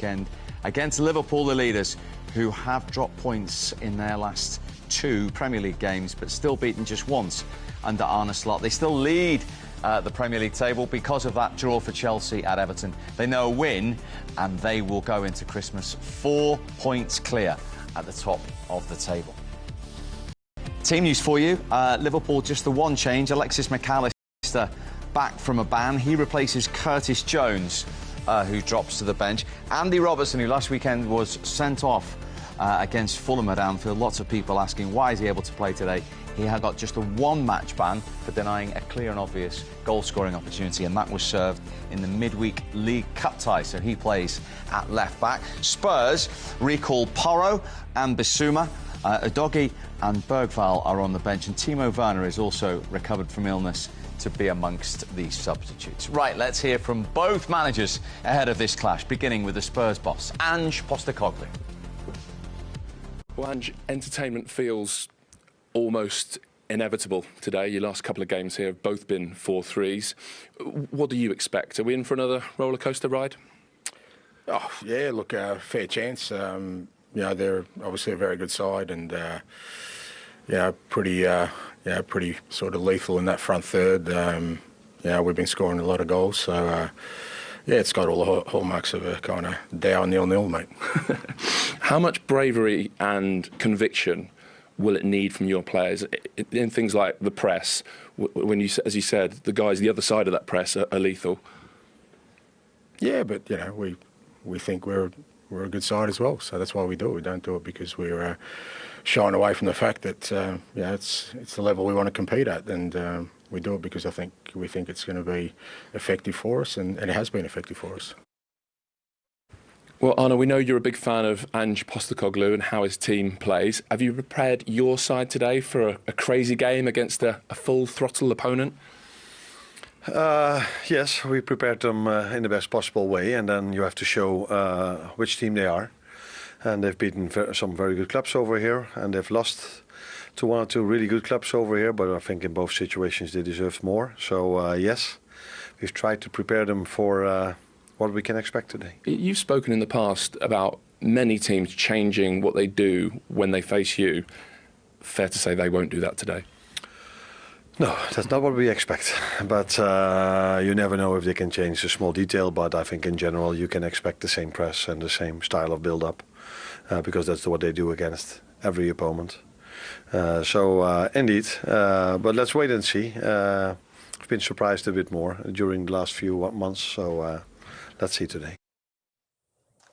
weekend against Liverpool, the leaders, who have dropped points in their last 2 Premier League games, but still beaten just once under Arne Slot. They still lead the Premier League table because of that draw for Chelsea at Everton. They know a win, and they will go into Christmas 4 points clear at the top of the table. Team news for you. Liverpool, just the one change. Alexis McAllister back from a ban. He replaces Curtis Jones, who drops to the bench. Andy Robertson, who last weekend was sent off against Fulham at Anfield. Lots of people asking why is he able to play today. He had got just a 1-match ban for denying a clear and obvious goal-scoring opportunity, and that was served in the midweek League Cup tie, so he plays at left-back. Spurs recall Porro and Bissouma. Udogie and Bergvall are on the bench, and Timo Werner is also recovered from illness to be amongst the substitutes. Right, let's hear from both managers ahead of this clash, beginning with the Spurs boss, Ange Postecoglou. Well, Ange, entertainment feels almost inevitable today. Your last couple of games here have both been 4-3s. What do you expect? Are we in for another roller coaster ride? Oh yeah, look, fair chance. You know, they're obviously a very good side, and pretty sort of lethal in that front third. We've been scoring a lot of goals, so it's got all the hallmarks of a kind of dour 0-0, mate. How much bravery and conviction will it need from your players in things like the press, when you, as you said, the guys the other side of that press are lethal? Yeah, but you know, we think we're a good side as well, so that's why we do it. We don't do it because we're shying away from the fact that it's the level we want to compete at, and we do it because we think it's going to be effective for us, and it has been effective for us. Well, Arne, we know you're a big fan of Ange Postecoglou and how his team plays. Have you prepared your side today for a crazy game against a full-throttle opponent? Yes, we prepared them in the best possible way, and then you have to show which team they are. And they've beaten some very good clubs over here, and they've lost to 1 or 2 really good clubs over here, but I think in both situations they deserved more. So, yes, we've tried to prepare them for what we can expect today. You've spoken in the past about many teams changing what they do when they face you. Fair to say they won't do that today? No, that's not what we expect. But you never know if they can change a small detail. But I think in general you can expect the same press and the same style of build-up, because that's what they do against every opponent. Indeed, but let's wait and see. I've been surprised a bit more during the last few months, so let's see today.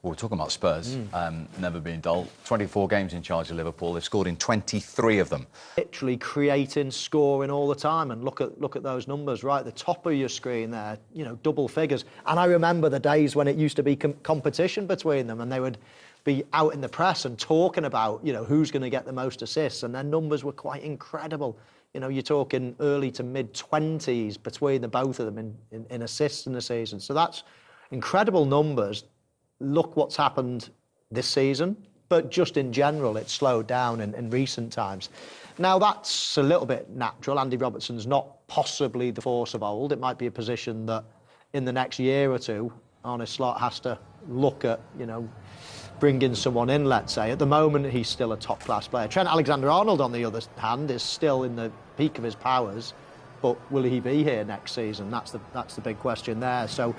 Well, we're talking about Spurs, never been dull. 24 games in charge of Liverpool. They've scored in 23 of them. Literally creating, scoring all the time, and look at those numbers right at the top of your screen there. You know, double figures. And I remember the days when it used to be competition between them, and they would be out in the press and talking about, you know, who's going to get the most assists, and their numbers were quite incredible. You know, you're talking early to mid-20s between the both of them in assists in the season. So that's incredible numbers. Look what's happened this season, but just in general, it's slowed down in recent times. Now, that's a little bit natural. Andy Robertson's not possibly the force of old. It might be a position that in the next year or two, Arne Slot has to look at, you know, bringing someone in, let's say. At the moment, he's still a top-class player. Trent Alexander-Arnold, on the other hand, is still in the peak of his powers, but will he be here next season? That's the big question there. So,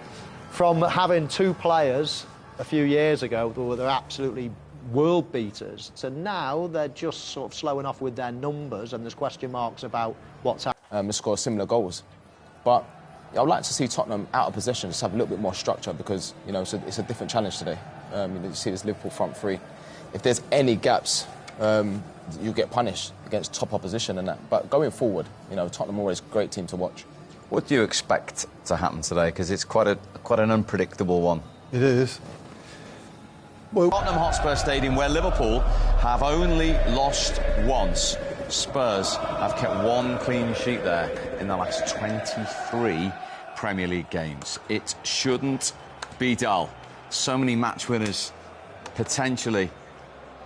from having 2 players a few years ago who were absolutely world beaters to now they're just sort of slowing off with their numbers, and there's question marks about what's happening. Score similar goals, but I would like to see Tottenham out of possession, just have a little bit more structure, because you know it's a different challenge today. You see this Liverpool front three. If there's any gaps, you get punished against top opposition and that. But going forward, you know, Tottenham are always a great team to watch. What do you expect to happen today? Because it's quite an unpredictable one. It is. Well, Tottenham Hotspur Stadium, where Liverpool have only lost once. Spurs have kept 1 clean sheet there in the last 23 Premier League games. It shouldn't be dull. So many match winners potentially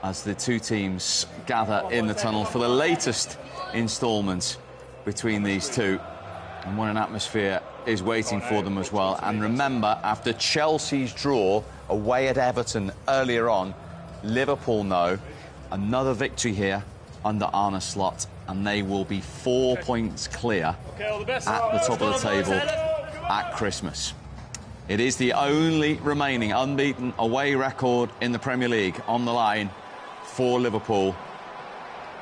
as the 2 teams gather in the tunnel for the latest instalment between these 2. And what an atmosphere is waiting for them as well. And remember, after Chelsea's draw away at Everton earlier on. Liverpool know another victory here under Arne Slot, and they will be 4 points clear at the top of the table at Christmas. It is the only remaining unbeaten away record in the Premier League on the line for Liverpool.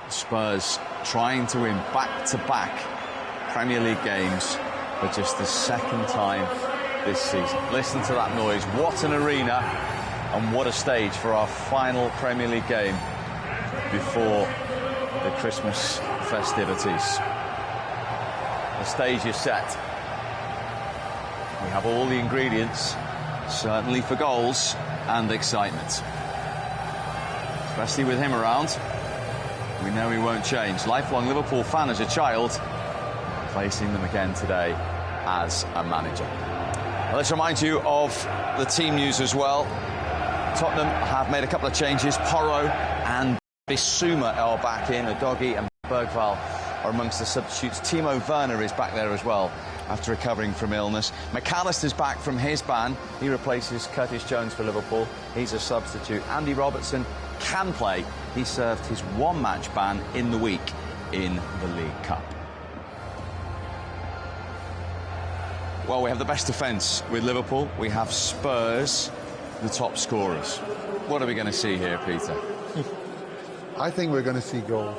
Spurs trying to win back-to-back Premier League games for just the second time this season. Listen to that noise. What an arena, and what a stage for our final Premier League game before the Christmas festivities. The stage is set. We have all the ingredients, certainly for goals and excitement. Especially with him around, we know he won't change. Lifelong Liverpool fan as a child, facing them again today as a manager. Well, let's remind you of the team news as well. Tottenham have made a couple of changes. Porro and Bissouma are back in. Udogie and Bergvall are amongst the substitutes. Timo Werner is back there as well after recovering from illness. McAllister's back from his ban. He replaces Curtis Jones for Liverpool. He's a substitute. Andy Robertson can play. He served his one-match ban in the week in the League Cup. Well, we have the best defence with Liverpool. We have Spurs, the top scorers. What are we going to see here, Peter? I think we're going to see goals.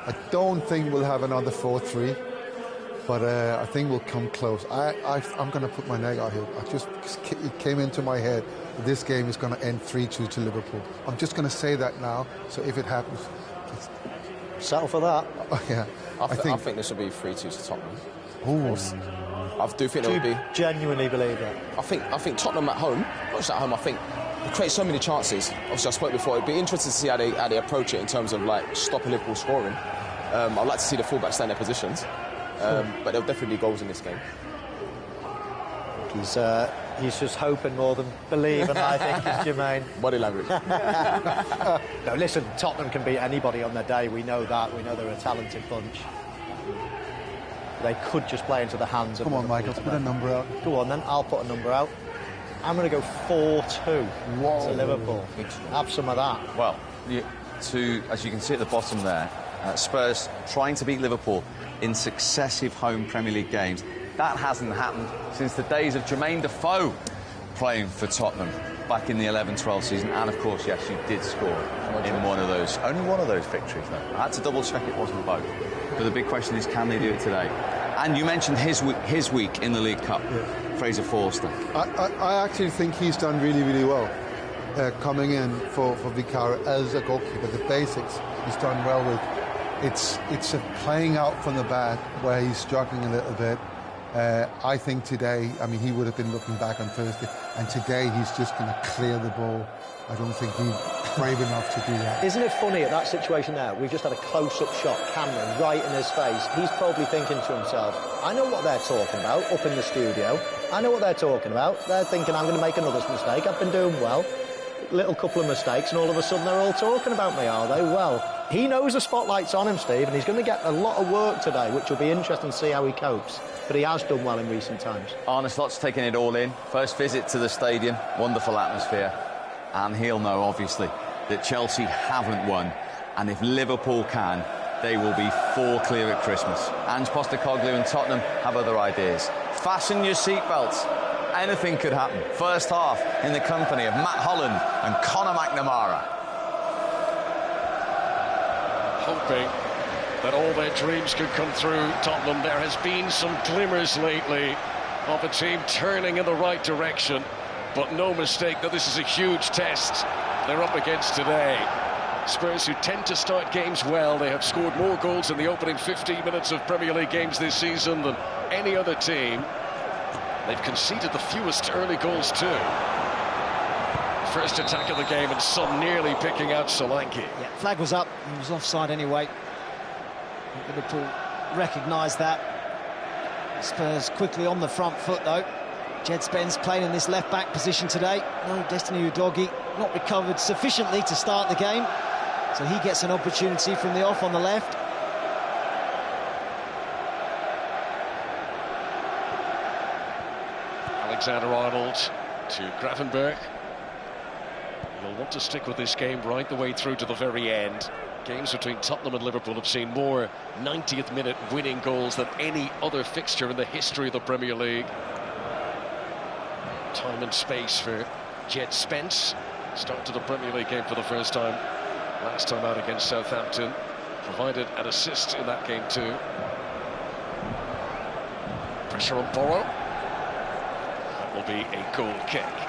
I don't think we'll have another 4-3, but I think we'll come close. I'm going to put my neck out here. It came into my head that this game is going to end 3-2 to Liverpool. I'm just going to say that now, so if it happens... Settle for that. Oh, yeah. I think this will be 3-2 to Tottenham. Ooh. I do think it will be. Genuinely believe that? I think Tottenham at home, not just at home, I think they create so many chances. Obviously, I spoke before. It'd be interesting to see how they approach it in terms of like stopping Liverpool scoring. I'd like to see the fullbacks stay in their positions, but there'll definitely be goals in this game. He's just hoping more than believing, I think, is Jermaine. Body language. No, listen, Tottenham can beat anybody on their day. We know that. We know they're a talented bunch. They could just play into the hands of... Come on, Michael, put a number out. Go on, then. I'll put a number out. I'm going to go 4-2 to Liverpool. Have some of that. Well, as you can see at the bottom there, Spurs trying to beat Liverpool in successive home Premier League games. That hasn't happened since the days of Jermaine Defoe playing for Tottenham back in the 11-12 season. And, of course, yes, you did score in one of those. Only one of those victories, though. I had to double-check it wasn't both. But the big question is, can they do it today? And you mentioned his week in the League Cup, yeah. Fraser Forster. I actually think he's done really, really well coming in for Vicario as a goalkeeper. The basics he's done well with. It's a playing out from the back where he's struggling a little bit. I think today, I mean, he would have been looking back on Thursday, and today he's just going to clear the ball. I don't think he's brave enough to do that. Isn't it funny at that situation there? We've just had a close-up shot, camera right in his face. He's probably thinking to himself, I know what they're talking about up in the studio. I know what they're talking about. They're thinking I'm going to make another mistake. I've been doing well. Little couple of mistakes, and all of a sudden they're all talking about me, are they? Well, he knows the spotlight's on him, Steve, and he's going to get a lot of work today, which will be interesting to see how he copes. But he has done well in recent times. Arne Slot's taking it all in. First visit to the stadium, wonderful atmosphere. And he'll know, obviously, that Chelsea haven't won. And if Liverpool can, they will be 4 clear at Christmas. Ange Postecoglou and Tottenham have other ideas. Fasten your seatbelts. Anything could happen. First half in the company of Matt Holland and Conor McNamara. Hoping that all their dreams could come through, Tottenham. There has been some glimmers lately of a team turning in the right direction, but no mistake that this is a huge test they're up against today. Spurs, who tend to start games well, they have scored more goals in the opening 15 minutes of Premier League games this season than any other team. They've conceded the fewest early goals too. First attack of the game, and Son nearly picking out Solanke. Yeah, flag was up. He was offside anyway. Liverpool recognised that. Spurs quickly on the front foot though. Jed Spence playing in this left-back position today. No Destiny Udogie, not recovered sufficiently to start the game. So he gets an opportunity from the off on the left. Alexander-Arnold to Gravenberch. They'll want to stick with this game right the way through to the very end. Games between Tottenham and Liverpool have seen more 90th minute winning goals than any other fixture in the history of the Premier League. Time and space for Jed Spence. Start to the Premier League game for the first time. Last time out against Southampton. Provided an assist in that game too. Pressure on Borough. That will be a goal kick.